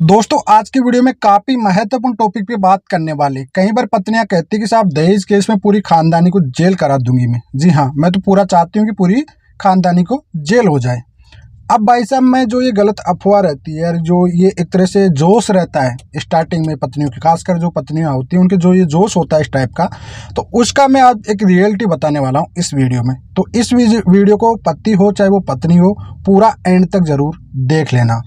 दोस्तों आज की वीडियो में काफी महत्वपूर्ण टॉपिक पे बात करने वाले। कई बार पत्नियां कहती कि साहब दहेज केस में पूरी खानदानी को जेल करा दूंगी मैं। जी हाँ, मैं तो पूरा चाहती हूँ कि पूरी खानदानी को जेल हो जाए। अब भाई साहब मैं जो ये गलत अफवाह रहती है, जो ये एक तरह से जोश रहता है स्टार्टिंग में पत्नियों की, खासकर जो पत्नियां होती हैं उनके जो ये जोश होता है इस टाइप का, तो उसका मैं आज एक रियलिटी बताने वाला हूँ इस वीडियो में। तो इस वीडियो को पति हो चाहे वो पत्नी हो, पूरा एंड तक जरूर देख लेना।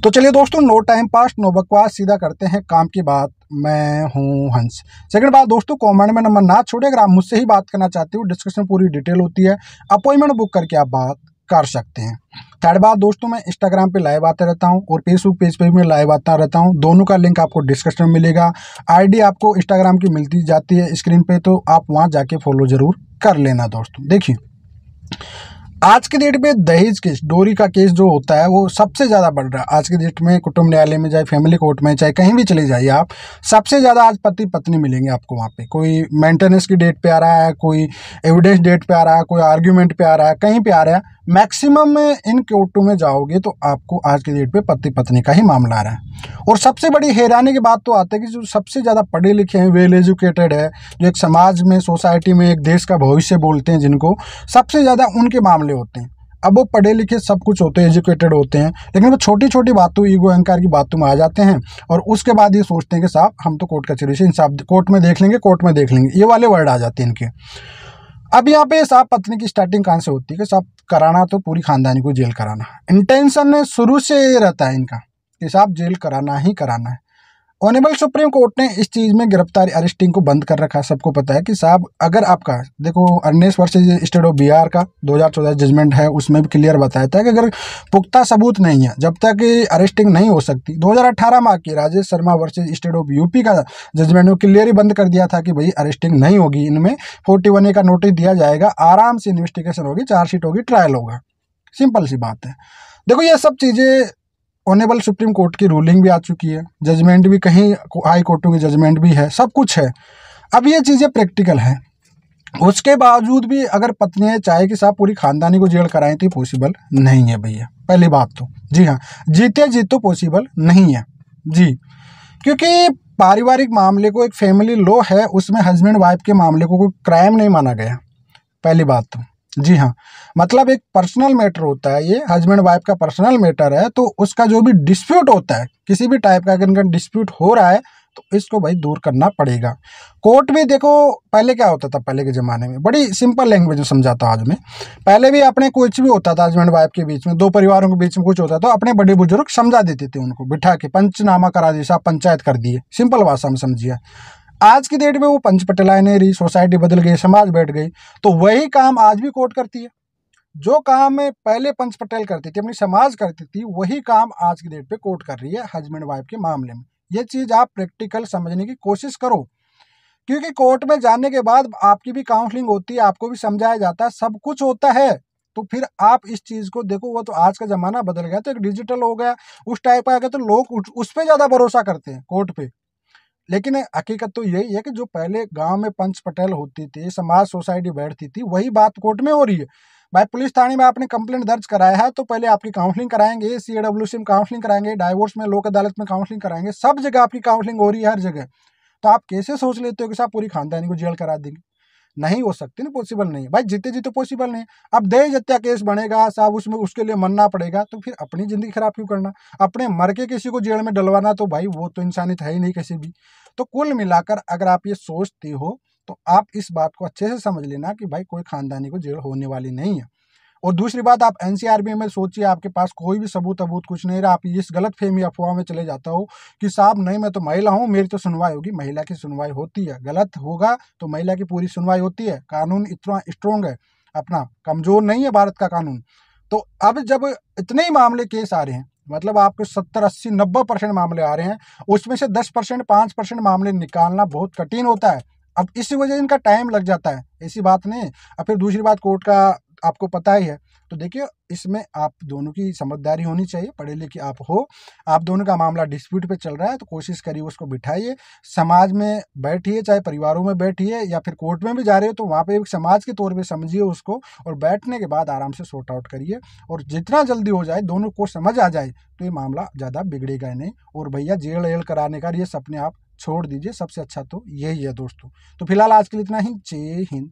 तो चलिए दोस्तों, नो टाइम पास नो बकवास, सीधा करते हैं काम की बात। मैं हूं हंस। सेकंड बात दोस्तों, कमेंट में नंबर ना छोड़े। अगर आप मुझसे ही बात करना चाहते हो, डिस्कशन पूरी डिटेल होती है, अपॉइंटमेंट बुक करके आप बात कर सकते हैं। थर्ड बात दोस्तों, मैं इंस्टाग्राम पे लाइव आता रहता हूं और फेसबुक पेज पे भी मैं लाइव आता रहता हूं। दोनों का लिंक आपको डिस्क्रिप्शन में मिलेगा। आईडी आपको इंस्टाग्राम की मिलती जाती है स्क्रीन पे, तो आप वहां जाके फॉलो जरूर कर लेना। दोस्तों देखिए, आज के डेट में दहेज केस, डोरी का केस जो होता है वो सबसे ज़्यादा बढ़ रहा है आज के डेट में। कुटुंब न्यायालय में, चाहे फैमिली कोर्ट में, चाहे कहीं भी चले जाइए आप, सबसे ज़्यादा आज पति पत्नी मिलेंगे आपको वहाँ पे। कोई मेंटेनेंस की डेट पे आ रहा है, कोई एविडेंस डेट पे आ रहा है, कोई आर्ग्यूमेंट पे आ रहा है, कहीं पे आ रहा है। मैक्सिमम में इन कोर्टों में जाओगे तो आपको आज के डेट पे पति पत्नी का ही मामला आ रहा है। और सबसे बड़ी हैरानी की बात तो आती है कि जो सबसे ज़्यादा पढ़े लिखे हैं, वेल एजुकेटेड है, जो एक समाज में, सोसाइटी में एक देश का भविष्य बोलते हैं जिनको, सबसे ज़्यादा उनके मामले होते हैं। अब वो पढ़े लिखे सब कुछ होते हैं, एजुकेटेड होते हैं, लेकिन वो छोटी छोटी बातों, ईगो अहंकार की बातों में आ जाते हैं और उसके बाद ये सोचते हैं कि साहब हम तो कोर्ट कचहरी से इंसाफ कोर्ट में देख लेंगे, कोर्ट में देख लेंगे, ये वाले वर्ड आ जाते हैं इनके। अब यहाँ पे साहब पत्नी की स्टार्टिंग कहाँ से होती है कि साहब कराना तो पूरी खानदानी को जेल कराना। इंटेंशन शुरू से ये रहता है इनका कि साहब जेल कराना ही कराना है। ऑनरेबल सुप्रीम कोर्ट ने इस चीज़ में गिरफ्तारी, अरेस्टिंग को बंद कर रखा है। सबको पता है कि साहब अगर आपका, देखो Ernest versus state of Bihar का 2014 जजमेंट है, उसमें भी क्लियर बताया था कि अगर पुख्ता सबूत नहीं है जब तक अरेस्टिंग नहीं हो सकती। 2018 में आके Rajesh Sharma versus state of UP का जजमेंट में क्लियर ही बंद कर दिया था कि भाई अरेस्टिंग नहीं होगी, इनमें 41A का नोटिस दिया जाएगा, आराम से इन्वेस्टिगेशन होगी, चार्जशीट होगी, ट्रायल होगा। सिंपल सी बात है। देखो ये सब चीज़ें ऑनरेबल सुप्रीम कोर्ट की रूलिंग भी आ चुकी है, जजमेंट भी, कहीं हाई कोर्टों की जजमेंट भी है, सब कुछ है। अब ये चीज़ें प्रैक्टिकल हैं। उसके बावजूद भी अगर पत्नियां चाहे कि साहब पूरी खानदानी को जेल कराएं तो पॉसिबल नहीं है भैया। पहली बात तो, जी हाँ, जीते जीत तो पॉसिबल नहीं है जी, क्योंकि पारिवारिक मामले को, एक फैमिली लॉ है, उसमें हस्बैंड वाइफ के मामले को कोई क्राइम नहीं माना गया। पहली बात तो, जी हाँ, मतलब एक पर्सनल मैटर होता है, ये हस्बैंड वाइफ का पर्सनल मैटर है। तो उसका जो भी डिस्प्यूट होता है, किसी भी टाइप का अगर इनका डिस्प्यूट हो रहा है तो इसको भाई दूर करना पड़ेगा। कोर्ट भी देखो, पहले क्या होता था, पहले के ज़माने में बड़ी सिंपल लैंग्वेज में समझाता हूँ आज मैं। पहले भी अपने कुछ भी होता था हस्बैंड वाइफ के बीच में, दो परिवारों के बीच में कुछ होता था, अपने बड़े बुजुर्ग समझा देते थे उनको, बिठा के पंचनामा करा दिया, साहब पंचायत कर दिए, सिंपल भाषा में समझिए। आज की डेट में वो पंच पटेलाएं नहीं रही, सोसाइटी बदल गई, समाज बैठ गई, तो वही काम आज भी कोर्ट करती है। जो काम में पहले पंच पटेल करती थी, अपनी समाज करती थी, वही काम आज की डेट पे कोर्ट कर रही है हस्बैंड वाइफ के मामले में। ये चीज़ आप प्रैक्टिकल समझने की कोशिश करो, क्योंकि कोर्ट में जाने के बाद आपकी भी काउंसलिंग होती है, आपको भी समझाया जाता है, सब कुछ होता है। तो फिर आप इस चीज़ को देखो, वो तो आज का ज़माना बदल गया, तो एक डिजिटल हो गया, उस टाइप का आ गया, तो लोग उस पर ज़्यादा भरोसा करते हैं, कोर्ट पे। लेकिन हकीकत तो यही है कि जो पहले गांव में पंच पटेल होती थी, समाज सोसाइटी बैठती थी, वही बात कोर्ट में हो रही है। भाई पुलिस थाने में आपने कंप्लेंट दर्ज कराया है तो पहले आपकी काउंसलिंग कराएंगे, CAWC में काउंसलिंग कराएंगे, डाइवोर्स में लोक अदालत में काउंसलिंग कराएंगे, सब जगह आपकी काउंसलिंग हो रही है, हर जगह। तो आप कैसे सोच लेते हो कि साहब पूरी खानदानी को जेल करा देंगे? नहीं हो सकती ना, पॉसिबल नहीं है भाई, जीते जीते पॉसिबल नहीं है। अब दहेज हत्या केस बनेगा साहब, उसमें उसके लिए मरना पड़ेगा, तो फिर अपनी जिंदगी खराब क्यों करना? अपने मर के किसी को जेल में डलवाना, तो भाई वो तो इंसानियत है ही नहीं किसी भी। तो कुल मिलाकर अगर आप ये सोचते हो तो आप इस बात को अच्छे से समझ लेना कि भाई कोई खानदानी को जेल होने वाली नहीं है। और दूसरी बात, आप NCRB में सोचिए, आपके पास कोई भी सबूत अबूत कुछ नहीं रहा, आप इस गलत फहमी अफवाह में चले जाता हो कि साहब नहीं मैं तो महिला हूँ, मेरी तो सुनवाई होगी। महिला की सुनवाई होती है, गलत होगा तो महिला की पूरी सुनवाई होती है। कानून इतना स्ट्रोंग है अपना, कमजोर नहीं है भारत का कानून। तो अब जब इतने ही मामले केस आ रहे हैं, मतलब आपके 70, 80, 90% मामले आ रहे हैं, उसमें से 10%, 5% मामले निकालना बहुत कठिन होता है। अब इसी वजह इनका टाइम लग जाता है, ऐसी बात नहीं। अब फिर दूसरी बात, कोर्ट का आपको पता ही है, तो देखिए इसमें आप दोनों की समझदारी होनी चाहिए, पढ़े लिखे आप हो, आप दोनों का मामला डिस्प्यूट पे चल रहा है तो कोशिश करिए उसको बिठाइए, समाज में बैठिए, चाहे परिवारों में बैठिए या फिर कोर्ट में भी जा रहे हो तो वहाँ पे एक समाज के तौर पे समझिए उसको, और बैठने के बाद आराम से सॉर्ट आउट करिए, और जितना जल्दी हो जाए, दोनों को समझ आ जाए तो ये मामला ज़्यादा बिगड़ेगा नहीं। और भैया जेल एल कराने का ये सपने आप छोड़ दीजिए, सबसे अच्छा तो यही है दोस्तों। तो फिलहाल आज के लिए इतना ही। जय हिंद।